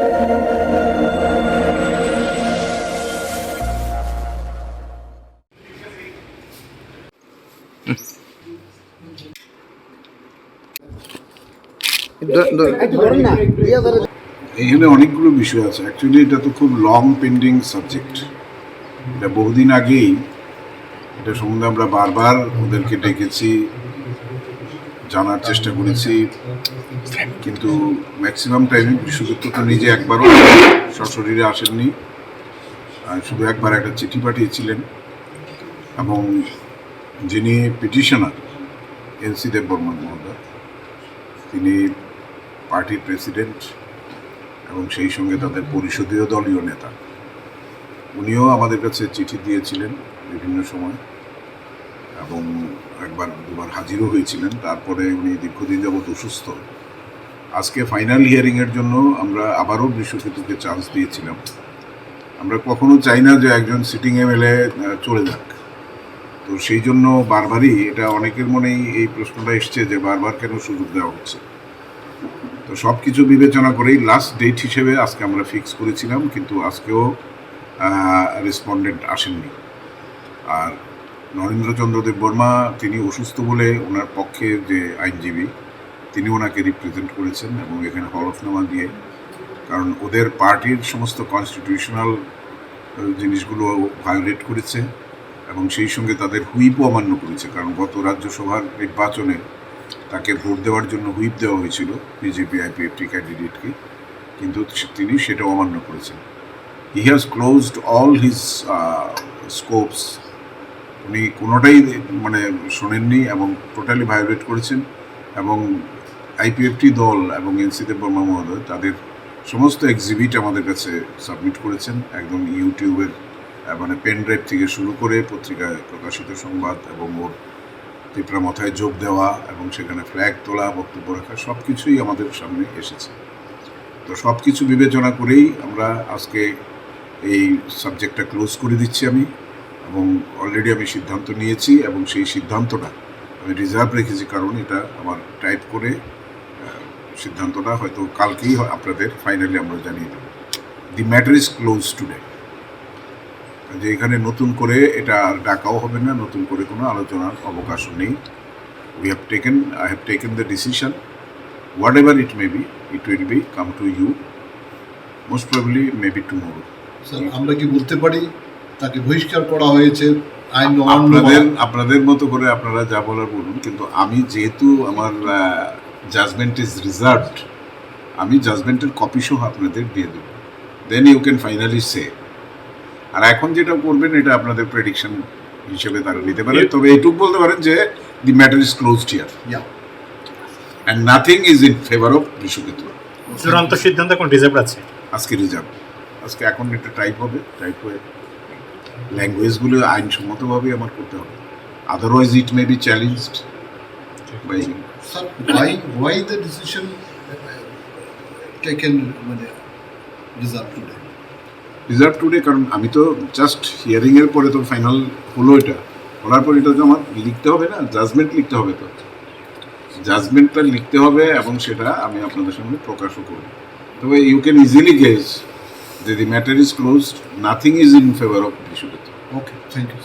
এখানে অনেকগুলো বিষয় আছে। অ্যাকচুয়ালি এটা তো খুব লং পেন্ডিং সাবজেক্ট। এটা বহুদিন আগেই এটা সম্বন্ধে আমরা বারবার ওদেরকে ডেকেছি, জানার চেষ্টা করেছি, কিন্তু ম্যাক্সিমাম টাইমে বিশ্বযুক্ত তো নিজে একবারও সশরীরে আসেননি, শুধু একবার একটা চিঠি পাঠিয়েছিলেন। এবং যিনি পিটিশনার এনসি দেব বর্মন মহোদয়, তিনি পার্টির প্রেসিডেন্ট এবং সেই সঙ্গে তাদের পরিষদীয় দলীয় নেতা। উনিও আমাদের কাছে চিঠি দিয়েছিলেন বিভিন্ন সময় এবং একবার দুবার হাজিরও হয়েছিলেন। তারপরে উনি দীর্ঘদিন যাবৎ অসুস্থ। আজকে ফাইনাল হিয়ারিংয়ের জন্য আমরা আবারও বৃষকেতুকে চান্স দিয়েছিলাম। আমরা কখনো চাই না যে একজন সিটিং MLA চলে যাক, তো সেই জন্য বারবারই এটা অনেকের মনেই এই প্রশ্নটা এসছে যে বারবার কেন সুযোগ দেওয়া হচ্ছে। তো সব কিছু বিবেচনা করেই লাস্ট ডেট হিসেবে আজকে আমরা ফিক্স করেছিলাম, কিন্তু আজকেও রেসপন্ডেন্ট আসেননি। আর নরেন্দ্রচন্দ্র দেব বর্মা তিনি অসুস্থ বলে ওনার পক্ষে যে আইনজীবী তিনি ওনাকে রিপ্রেজেন্ট করেছেন এবং এখানে হলফনামা দিয়ে, কারণ ওদের পার্টির সমস্ত কনস্টিটিউশনাল জিনিসগুলো ভায়োলেট করেছে এবং সেই সঙ্গে তাদের হুইপও অমান্য করেছে। কারণ গত রাজ্যসভার নির্বাচনে তাকে ভোট দেওয়ার জন্য হুইপ দেওয়া হয়েছিল বিজেপি IPFT ক্যান্ডিডেটকে, কিন্তু তিনি সেটা অমান্য করেছেন। He has closed all his scopes. উনি কোনোটাই শোনেননি এবং টোটালি ভায়োলেট করেছেন। এবং IPFT দল এবং এনসি দেব বর্মা মহোদয় তাদের সমস্ত এক্সিবিট আমাদের কাছে সাবমিট করেছেন, একদম ইউটিউবের পেন ড্রাইভ থেকে শুরু করে পত্রিকায় প্রকাশিত সংবাদ এবং ওর ত্রিপুরা মাথায় যোগ দেওয়া এবং সেখানে ফ্ল্যাগ তোলা, বক্তব্য রাখা, সব কিছুই আমাদের সামনে এসেছে। তো সব কিছু বিবেচনা করেই আমরা আজকে এই সাবজেক্টটা ক্লোজ করে দিচ্ছি আমি, এবং অলরেডি আমি সিদ্ধান্ত নিয়েছি এবং সেই সিদ্ধান্তটা আমি রিজার্ভ রেখেছি, কারণ এটা আমার টাইপ করে সিদ্ধান্তটা হয়তো কালকেই আপনাদের ফাইনালি আমরা জানিয়ে দেব। The matter is close today. যে এখানে নতুন করে এটা আর ডাকাও হবে না, নতুন করে কোনো আলোচনার অবকাশও নেই। I have taken the decision, whatever it may be, it will be come to you, most probably maybe tomorrow. Sir, আমরা কি বলতে পারি তাকে বহিষ্কার করা হয়েছে? আপনাদের মতো করে আপনারা যা বলার বলুন, কিন্তু আমি যেহেতু আমার জাজমেন্ট ইজ রিজার্ভড, আমি জাজমেন্টের কপি সহ আপনাদের দিয়ে দেব, দেন ইউ ক্যান ফাইনালি সে। আর এখন যেটা করবেন এটা আপনাদের প্রেডিকশন হিসেবে তারা নিতে পারেন, তবে এইটুকু বলতে পারেন যে the matter is closed here and nothing is in favour of Brishaketu. চূড়ান্ত সিদ্ধান্ত এখন রিজার্ভ আছে, আজকে রিজার্ভ। আজকে এখন একটা টাইপ হবে, টাইপ হয়ে ল্যাঙ্গুয়েজগুলো আইনসম্মতভাবে আমার করতে হবে, otherwise it may be challenged by him. Sir, why the decision taken reserve today? কারণ আমি তো জাস্ট হিয়ারিংয়ের পরে তো ফাইনাল হলো, এটা হওয়ার পর এটা তো আমার লিখতে হবে না, জাজমেন্ট লিখতে হবে। তো জাজমেন্টটা লিখতে হবে এবং সেটা আমি আপনাদের সামনে প্রকাশও করব। তবে ইউ ক্যান ইজিলি গেস যে the matter is closed, nothing is in favour of Brishaketu. Okay, thank you.